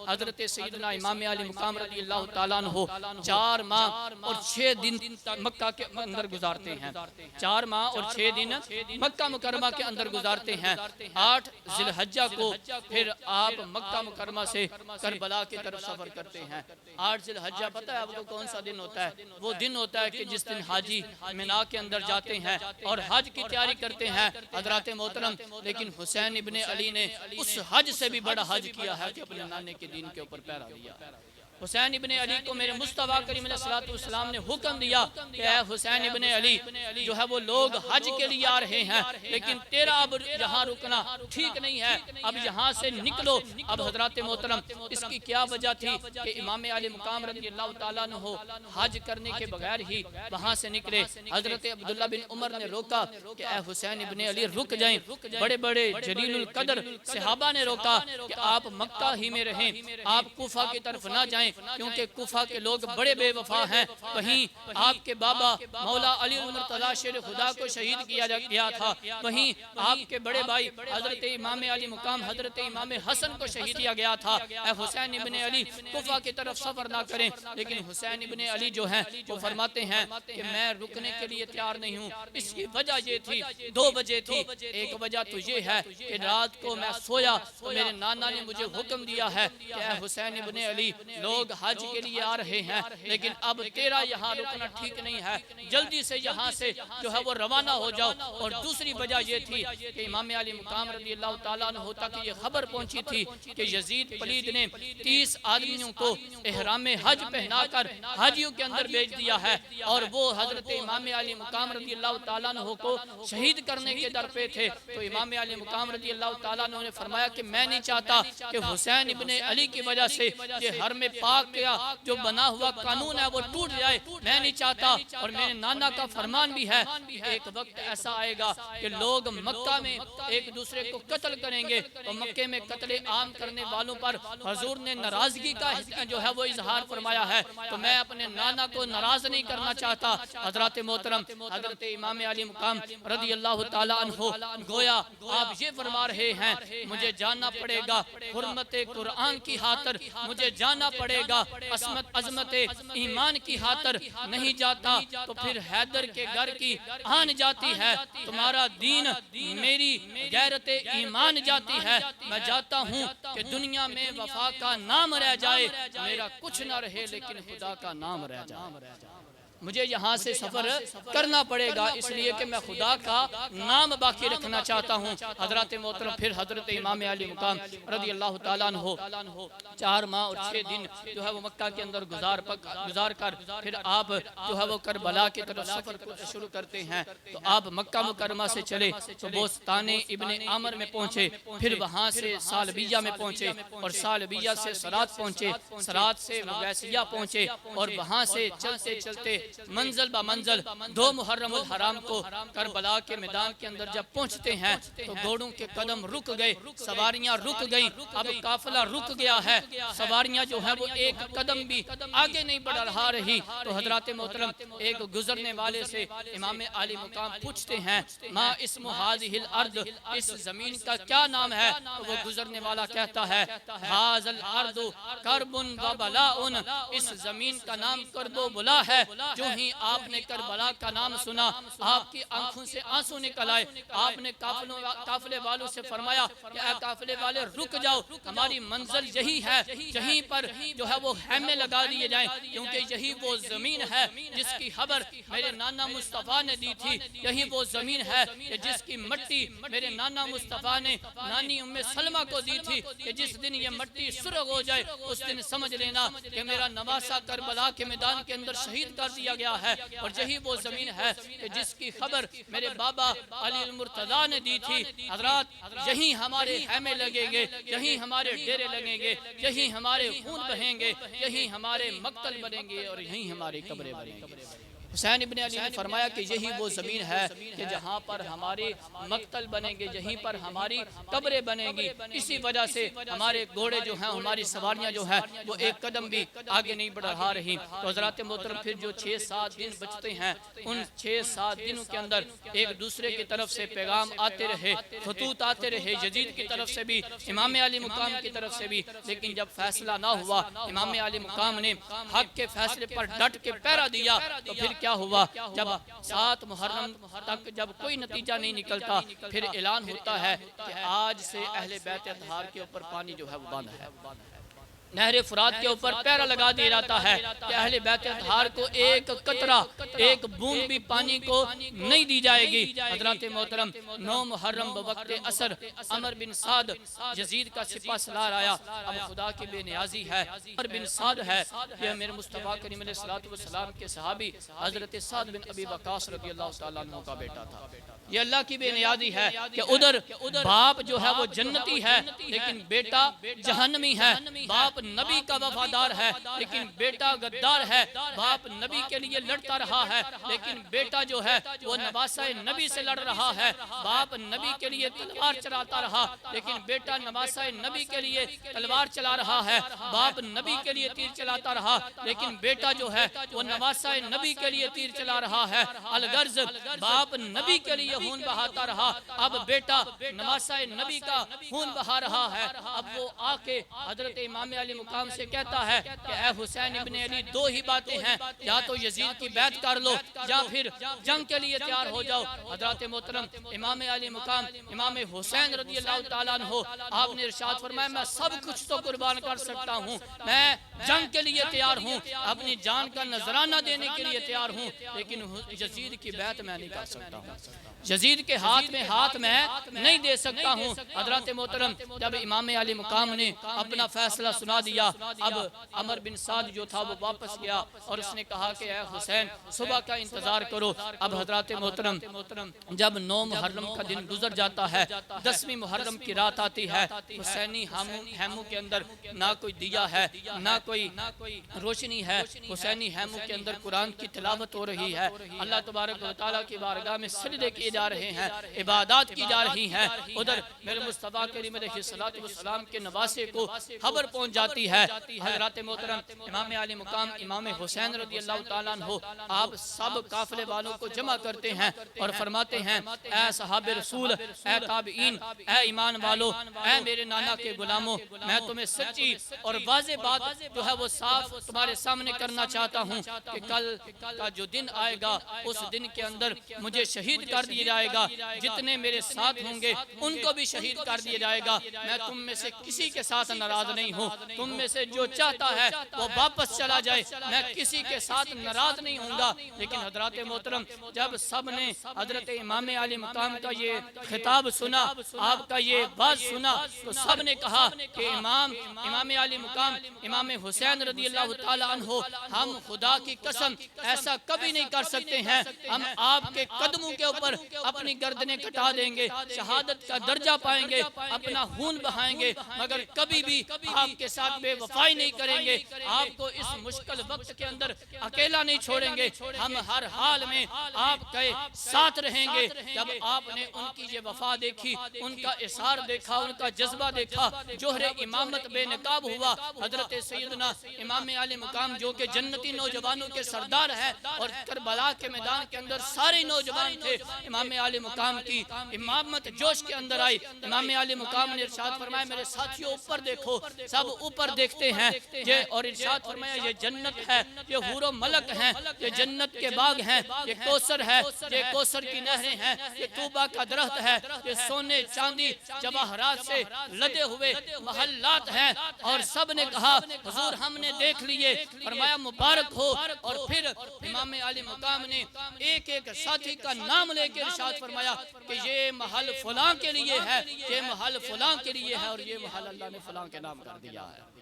حضرت سیدنا امام علی مقام رضی اللہ تعالیٰ عنہ 4 ماہ اور 6 دن مکہ کے اندر گزارتے ہیں، 4 ماہ اور 6 دن مکہ مکرمہ کے اندر گزارتے ہیں۔ 8 ذی الحجہ کو پھر آپ مکہ مکرمہ سے کربلا کی طرف سفر کرتے ہیں۔ 8 ذی الحجہ پتہ ہے آپ کو کون سا دن ہوتا ہے؟ وہ دن ہوتا ہے کہ جس دن حاجی مینا کے اندر جاتے ہیں اور حج کی تیاری کرتے ہیں حضرات محترم۔ لیکن حسین ابن علی نے اس حج سے بھی بڑا حج کیا ہے کہ اپنے نانے کے دین کے اوپر پیرا دیا۔ حسین ابن علی کو میرے مصطفیٰ کریم علیہ السلام نے حکم دیا کہ اے حسین ابن علی جو ہے وہ لوگ حج کے لیے آ رہے ہیں لیکن تیرا اب یہاں رکنا ٹھیک نہیں ہے، اب یہاں سے نکلو۔ اب حضرات محترم اس کی کیا وجہ تھی کہ امام علی مقام رضی اللہ تعالیٰ عنہ حج کرنے کے بغیر ہی وہاں سے نکلے۔ حضرت عبداللہ بن عمر نے روکا کہ اے حسین ابن علی رک جائیں، بڑے بڑے جلیل القدر صحابہ نے روکا کہ آپ مکہ ہی میں رہیں، آپ کوفہ کی طرف نہ جائیں کیونکہ کوفہ کے لوگ بڑے بے وفا ہیں۔ وہیں آپ کے بابا مولا علی المرتضی شیر خدا کو شہید کیا گیا تھا، وہیں آپ کے بڑے بھائی حضرت امام علی مقام حضرت امام حسن کو شہید کیا گیا تھا۔ اے حسین ابن علی کوفہ کی طرف سفر نہ کریں۔ لیکن حسین ابن علی جو ہیں وہ فرماتے ہیں کہ میں رکنے کے لیے تیار نہیں ہوں۔ اس کی وجہ یہ تھی، 2 وجہ تھی۔ ایک وجہ تو یہ ہے کہ رات کو میں سویا تو میرے نانا نے مجھے حکم دیا ہے کہ اے حسین ابن علی لوگ حج کے لیے آ رہے ہیں لیکن اب تیرا یہاں رکنا ٹھیک نہیں ہے، جلدی سے یہاں سے جو ہے وہ روانہ ہو جاؤ۔ اور دوسری وجہ یہ تھی کہ امام علی مقام رضی اللہ تعالیٰ عنہ تک یہ خبر پہنچی تھی کہ یزید پلید نے 30 آدمیوں کو احرام حج پہنا کر حاجیوں کے اندر بھیج دیا ہے اور وہ حضرت امام علی مقام رضی اللہ تعالیٰ عنہ کو شہید کرنے کے در پہ تھے۔ تو امام علی مقام رضی اللہ تعالیٰ عنہ نے فرمایا کہ میں نہیں چاہتا کہ حسین ابن علی کی وجہ سے یہ حرم پاک کیا جو بنا ہوا قانون ہے وہ ٹوٹ جائے، میں نہیں چاہتا۔ اور میرے نانا کا فرمان بھی ہے ایک وقت ایسا آئے گا کہ لوگ مکہ میں ایک دوسرے کو قتل کریں گے، تو مکہ میں قتل عام کرنے والوں پر حضور نے ناراضگی کا جو ہے وہ اظہار فرمایا ہے، تو میں اپنے نانا کو ناراض نہیں کرنا چاہتا۔ حضرات محترم حضرت امام علی مقام رضی اللہ تعالیٰ عنہ گویا آپ یہ فرما رہے ہیں مجھے جانا پڑے گا حرمت قرآن کی خاطر، مجھے جانا پڑے گا عظمت ایمان کی خاطر، نہیں جاتا تو پھر حیدر کے گھر کی آن جاتی ہے، تمہارا دین میری غیرت ایمان جاتی ہے۔ میں جاتا ہوں کہ دنیا میں وفا کا نام رہ جائے، میرا کچھ نہ رہے لیکن خدا کا نام رہ جائے۔ مجھے یہاں سے سفر کرنا پڑے گا اس لیے کہ میں خدا کا نام باقی رکھنا چاہتا ہوں۔ حضرات محترم پھر حضرت امام علی مقام رضی اللہ تعالیٰ عنہ 4 ماہ اور 6 دن جو ہے وہ مکہ کے اندر گزار کر پھر آپ جو ہے وہ کربلا کی طرف سفر شروع کرتے ہیں۔ تو آپ مکہ مکرمہ سے چلے تو بوستان ابن عامر میں پہنچے، پھر وہاں سے سالبیہ میں پہنچے اور سالبیہ سے سرات پہنچے، سرات سے ویسیہ پہنچے اور وہاں سے چلتے چلتے منزل با منزل 2 محرم الحرام کو کربلا کے میدان کے اندر جب پہنچتے ہیں تو گھوڑوں کے قدم رک گئے، سواریاں رک گئیں، اب قافلہ رک گیا ہے، سواریاں جو ہیں وہ ایک قدم بھی آگے نہیں بڑھا رہی۔ تو حضرات محترم ایک گزرنے والے سے امام علی مقام پوچھتے ہیں ما اسم هذه الارض، اس زمین کا کیا نام ہے؟ تو وہ گزرنے والا کہتا ہے هذا الارض کرب و بلاء، اس زمین کا نام کرب و بلا ہے۔ جو ہی آپ نے کربلا کا نام سنا آپ کی آنکھوں سے آنسو نکل آئے، آپ نے قافلے والوں سے فرمایا کہ اے قافلے والے رک جاؤ، ہماری منزل یہی ہے، یہیں پر جو ہے وہ خیمے لگا دیے جائیں کیونکہ یہی وہ زمین ہے جس کی خبر میرے نانا مصطفیٰ نے دی تھی، یہی وہ زمین ہے کہ جس کی مٹی میرے نانا مصطفیٰ نے نانی ام سلمہ کو دی تھی کہ جس دن یہ مٹی سرخ ہو جائے اس دن سمجھ لینا کہ میرا نواسہ کربلا کے میدان کے اندر شہید کر دیا گیا ہے۔ اور یہی وہ زمین ہے کہ جس کی خبر میرے بابا علی المرتضی نے دی تھی۔ حضرات یہی ہمارے خیمے لگیں گے، یہی ہمارے ڈیرے لگیں گے، یہی ہمارے خون بہیں گے، یہی ہمارے مقتل بنیں گے اور یہی ہماری قبریں بنیں گے۔ حسین ابن علی نے فرمایا کہ یہی وہ زمین ہے کہ جہاں پر ہمارے مقتل بنیں گے، یہیں پر ہماری قبریں بنیں گی، اسی وجہ سے ہمارے گھوڑے جو ہیں، ہماری سواریاں جو ہیں وہ ایک قدم بھی آگے نہیں بڑھا رہی۔ تو حضرات محترم پھر جو 6-7 دن بچتے ہیں، ان 6-7 دنوں کے اندر ایک دوسرے کی طرف سے پیغام آتے رہے، خطوط آتے رہے، یزید کی طرف سے بھی، امام علی مقام کی طرف سے بھی، لیکن جب فیصلہ نہ ہوا، امام علی مقام نے حق کے فیصلے پر ڈٹ کے پہرا دیا، تو پھر کیا ہوا؟ جب 7 محرم تک جب کوئی نتیجہ نہیں نکلتا، پھر اعلان ہوتا ہے کہ آج سے اہل بیت اطہار کے اوپر پانی جو ہے وہ بند ہے، نہر فرات کے اوپر پہرا لگا دیا جاتا ہے کہ اہل بیت اطہار کو ایک قطرہ، ایک بوند بھی پانی کو نہیں دی جائے گی۔ حضرات محترم 9 محرم بوقت عصر عمر بن سعد یزید کا سپہ سالار آیا۔ اب خدا کی بے نیازی ہے، عمر بن سعد ہے، یہ میرے مصطفیٰ کریم علیہ السلام کے صحابی حضرت سعد بن ابی وقاص رضی اللہ تعالیٰ عنہ کا بیٹا تھا۔ یہ اللہ کی بے نیازی ہے کہ ادھر باپ جو ہے وہ جنتی ہے لیکن بیٹا جہنمی ہے، باپ نبی کا وفادار ہے لیکن بیٹا غدار ہے، باپ نبی کے لیے لڑتا رہا ہے لیکن بیٹا جو ہے وہ نواسہ نبی سے لڑ رہا ہے، باپ نبی کے لیے تلوار چلاتا رہا لیکن بیٹا نواسہ نبی کے لیے تلوار چلا رہا ہے، باپ نبی کے لیے تیر چلاتا رہا لیکن بیٹا جو ہے وہ نواسہ نبی کے لیے تیر چلا رہا ہے۔ الغرض باپ نبی کے لیے خون بہاتا رہا، اب بیٹا نواسہ نبی کا خون بہا رہا ہے۔ اب وہ آ کے حضرت امام علی مقام سے کہتا ہے کہ اے حسین ابن علی، 2 ہی باتیں ہیں، یا تو یزید کی بیعت کر لو یا پھر جنگ کے لیے تیار ہو جاؤ۔ حضرات محترم امام علی مقام امام حسین رضی اللہ تعالیٰ عنہ آپ نے ارشاد فرمایا میں سب کچھ تو قربان کر سکتا ہوں، میں جنگ کے لیے تیار ہوں، اپنی جان کا نذرانہ دینے کے لیے تیار ہوں، لیکن یزید کی بیعت میں نہیں کر سکتا ہوں، یزید کے ہاتھ میں نہیں دے سکتا ہوں۔ حضرات محترم جب امام علی مقام نے اپنا فیصلہ سنا دیا، اب عمر بن سعد جو تھا وہ واپس گیا اور اس نے کہا کہ اے حسین صبح کا انتظار کرو۔ اب حضرات محترم جب 9 محرم کا دن گزر جاتا ہے، 10ویں محرم کی رات آتی ہے، حسینی خیموں کے اندر نہ کوئی دیا ہے، نہ کوئی روشنی ہے، حسینی خیموں کے اندر قرآن کی تلاوت ہو رہی ہے، اللہ تبارک و تعالیٰ کی بارگاہ میں سجدے کیے جا رہے ہیں، عبادات کی جا رہی ہیں۔ ادھر میرے مصطفیٰ کریم علیہ السلام کے نواسے کو خبر پہنچ جاتی ہے۔ حضرات محترم امام علی مقام امام حسین رضی اللہ تعالیٰ عنہ آپ سب قافلے والوں کو جمع کرتے ہیں اور فرماتے ہیں اے صحاب رسول، اے تابعین، اے ایمان والو، اے میرے نانا کے غلاموں، میں تمہیں سچی اور واضح بات جو ہے وہ صاف تمہارے سامنے کرنا چاہتا ہوں کہ کل کا جو دن آئے گا اس دن کے اندر مجھے شہید کر دیا جائے گا، جتنے میرے ساتھ ہوں گے ان کو بھی شہید کر دیا جائے گا۔ میں تم میں سے کسی کے ساتھ ناراض نہیں ہوں، تم میں سے جو چاہتا ہے وہ واپس چلا جائے، میں کسی کے ساتھ ناراض نہیں ہوں گا۔ لیکن حضرات محترم جب سب نے حضرت امام علی مقام کا یہ خطاب سنا، آپ کا یہ بات سنا، تو سب نے کہا کہ امام علی مقام امام حسین رضی اللہ تعالیٰ عنہ، ہم خدا کی قسم ایسا کبھی نہیں کر سکتے ہیں، ہم آپ کے قدموں کے اوپر اپنی گردنیں کٹا دیں گے، شہادت کا درجہ پائیں گے، اپنا خون بہائیں گے، مگر کبھی بھی آپ کے ساتھ بے وفائی نہیں کریں گے، آپ کو اس مشکل وقت کے اندر اکیلا نہیں چھوڑیں گے، ہم ہر حال میں آپ کے ساتھ رہیں گے۔ جب آپ نے ان کی یہ وفا دیکھی، ان کا اصرار دیکھا، ان کا جذبہ دیکھا، جوہر امامت بے نقاب ہوا، حضرت سیدنا امام علی مقام جو کہ جنتی نوجوانوں کے سردار ہیں اور کربلا کے میدان کے اندر سارے نوجوان تھے، امام علی مقام کی امامت جوش کے اندر آئی۔ امام علی مقام نے ارشاد فرمایا میرے ساتھیوں اوپر دیکھو، سب اوپر دیکھتے ہیں اور ارشاد فرمایا یہ جنت ہے، یہ حور و ملک ہیں، یہ جنت کے باغ ہیں، یہ کوثر ہے، یہ کوثر کی نہریں ہیں، یہ طوبہ کا درخت ہے، یہ سونے چاندی جواہرات سے لدے ہوئے محلات ہیں۔ اور سب نے کہا حضور ہم نے دیکھ لیے، فرمایا مبارک ہو۔ اور پھر امام علی مقام نے ایک ایک ساتھی کا نام لے کے ارشاد فرمایا کہ یہ محل فلاں کے لیے ہے، یہ محل فلاں کے لیے ہے اور یہ محل اللہ نے فلاں کے نام کر دیا ہے۔